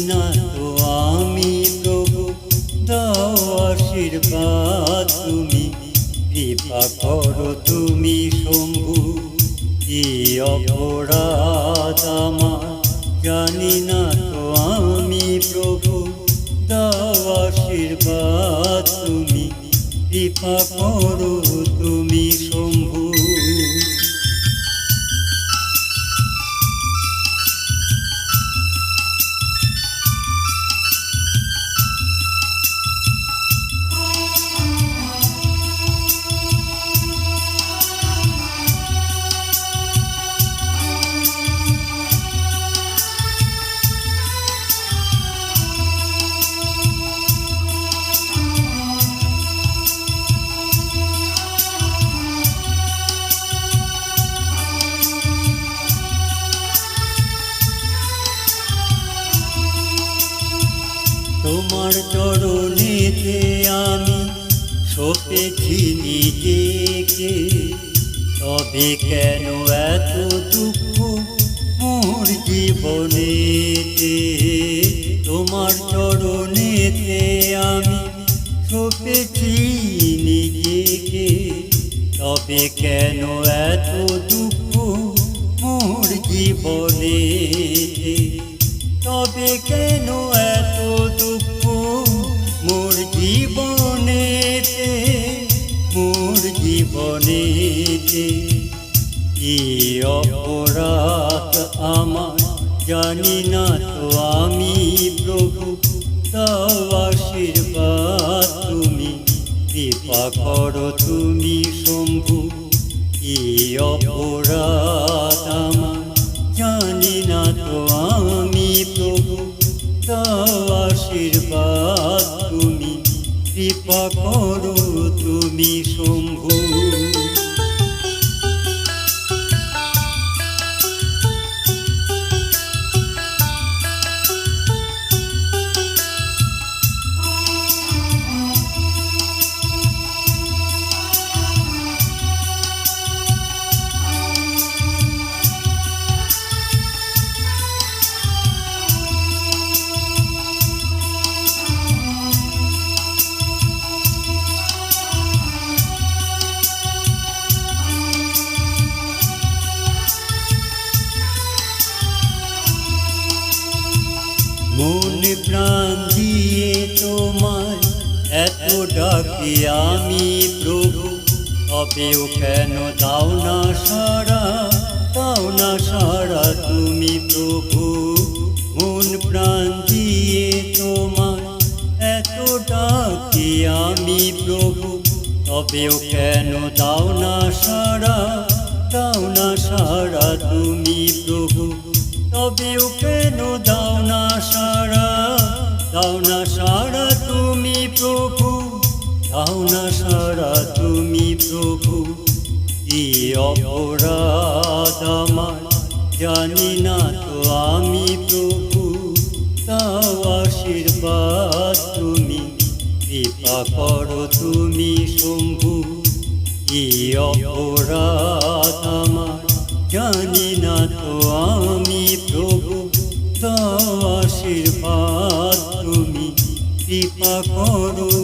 না তো আমি প্রভু, দাও আশীর্বাদ তুমি, কৃপা করো তুমি শম্ভু। কি অপরাধ আমার জানি না তো আমি প্রভু, দাও আশীর্বাদ তুমি, কৃপা করো তুমি শম্ভু। তোমার চরণেতে আমি সঁপেছি নিজেকে, তবে কেন এত দুঃখ মোর জীবনেতে। তোমার চরণেতে আমি সঁপেছি নিজেকে, তবে কেন এত দুঃখ মোর জীবনেতে। তবে কেন এত দুঃখ মোর জীবনেতে, মোর জীবনেতে। কি অপরাধ আমার জানি না তো আমি প্রভু, দাও আশীর্বাদ তুমি, কৃপা করো তুমি শম্ভু। কি অপরাধ আমার জানি না তো আমি প্রভু, দাও আশীর্বাদ তুমি, কৃপা করো তুমি শম্ভু। মন প্রাণ দিয়ে তোমায় এত ডাকি আমি প্রভু, তবেও কেন দাও না সাড়া, দাও না সাড়া তুমি প্রভু। মন প্রাণ দিয়ে তোমায় এত ডাকি আমি প্রভু, তবেও কেন দাও না সাড়া, দাও না সাড়া তুমি প্রভু। তবেও কেন দাও না সাড়া, দাও না সাড়া তুমি প্রভু, দাও না সাড়া তুমি প্রভু। কি অপরাধ আমার জানি না তো আমি প্রভু, দাও আশীর্বাদ তুমি, কৃপা করো তুমি শম্ভু। কি অপরাধ আমার জানি না তো আমি প্রভু, দাও আশীর্বাদ তুমি, কৃপা করো